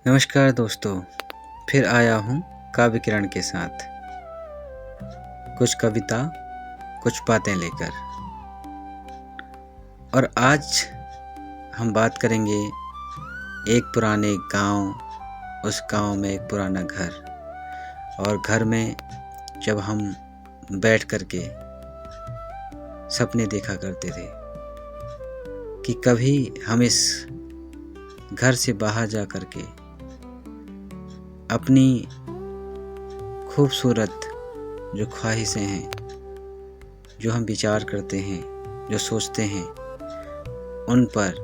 नमस्कार दोस्तों, फिर आया हूँ काव्य किरण के साथ कुछ कविता, कुछ बातें लेकर। और आज हम बात करेंगे एक पुराने गांव, उस गांव में एक पुराना घर, और घर में जब हम बैठ कर के सपने देखा करते थे कि कभी हम इस घर से बाहर जा कर के अपनी खूबसूरत जो ख्वाहिशें हैं, जो हम विचार करते हैं, जो सोचते हैं, उन पर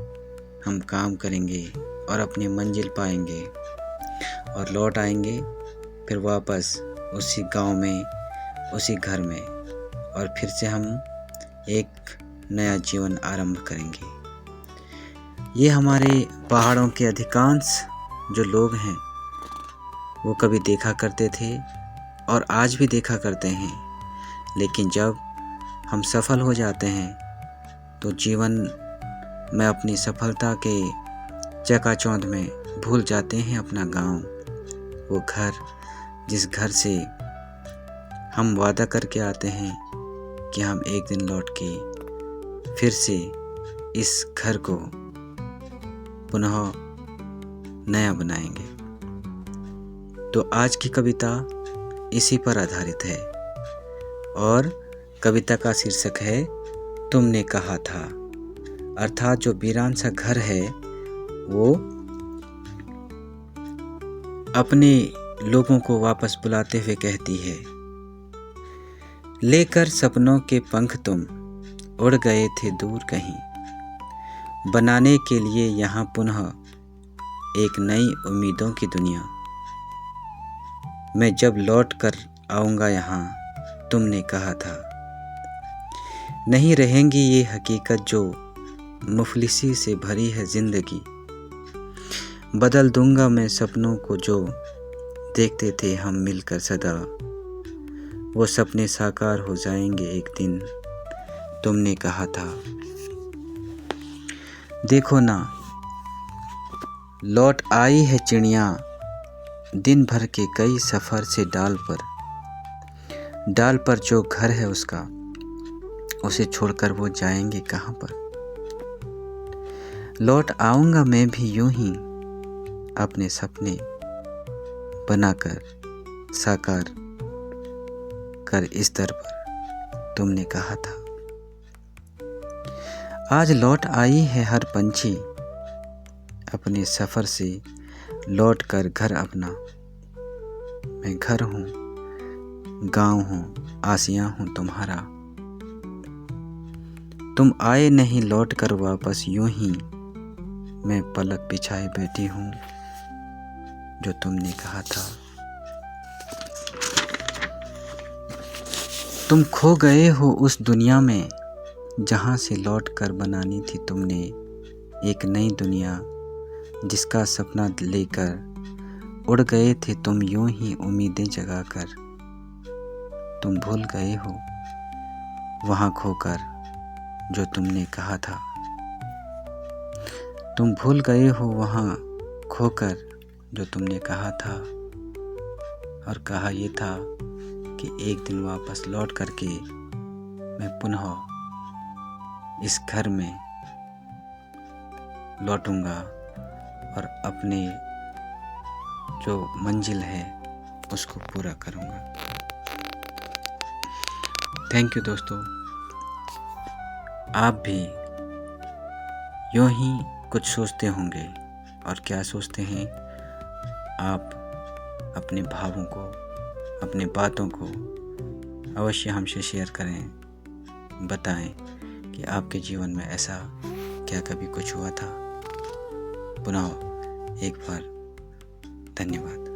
हम काम करेंगे और अपनी मंजिल पाएंगे और लौट आएंगे फिर वापस उसी गांव में, उसी घर में, और फिर से हम एक नया जीवन आरंभ करेंगे। ये हमारे पहाड़ों के अधिकांश जो लोग हैं वो कभी देखा करते थे और आज भी देखा करते हैं, लेकिन जब हम सफल हो जाते हैं तो जीवन में अपनी सफलता के चकाचौंध में भूल जाते हैं अपना गांव, वो घर जिस घर से हम वादा करके आते हैं कि हम एक दिन लौट के फिर से इस घर को पुनः नया बनाएंगे। तो आज की कविता इसी पर आधारित है और कविता का शीर्षक है तुमने कहा था। अर्थात जो वीरान सा घर है वो अपने लोगों को वापस बुलाते हुए कहती है, लेकर सपनों के पंख तुम उड़ गए थे दूर कहीं, बनाने के लिए यहाँ पुनः एक नई उम्मीदों की दुनिया। मैं जब लौट कर आऊँगा यहाँ, तुमने कहा था, नहीं रहेंगी ये हकीकत जो मुफलिसी से भरी है ज़िंदगी। बदल दूंगा मैं सपनों को जो देखते थे हम मिलकर सदा, वो सपने साकार हो जाएंगे एक दिन, तुमने कहा था। देखो ना, लौट आई है चिड़िया दिन भर के कई सफ़र से डाल पर जो घर है उसका, उसे छोड़कर वो जाएंगे कहाँ पर। लौट आऊँगा मैं भी यूं ही अपने सपने बनाकर साकार कर इस दर पर, तुमने कहा था। आज लौट आई है हर पंछी अपने सफ़र से लौट कर घर अपना। मैं घर हूँ, गाँव हूँ, आसियाँ हूँ तुम्हारा। तुम आए नहीं लौट कर वापस, यूं ही मैं पलक बिछाए बैठी हूँ जो तुमने कहा था। तुम खो गए हो उस दुनिया में जहाँ से लौट कर बनानी थी तुमने एक नई दुनिया, जिसका सपना लेकर उड़ गए थे तुम यूं ही उम्मीदें जगाकर। तुम भूल गए हो वहाँ खोकर जो तुमने कहा था। तुम भूल गए हो वहाँ खोकर जो तुमने कहा था, और कहा ये था कि एक दिन वापस लौट करके मैं पुनः इस घर में लौटूंगा और अपने जो मंजिल है उसको पूरा करूंगा। थैंक यू दोस्तों। आप भी यूं ही कुछ सोचते होंगे, और क्या सोचते हैं आप अपने भावों को, अपनी बातों को अवश्य हमसे शेयर करें, बताएं कि आपके जीवन में ऐसा क्या कभी कुछ हुआ था। पुनः एक बार धन्यवाद।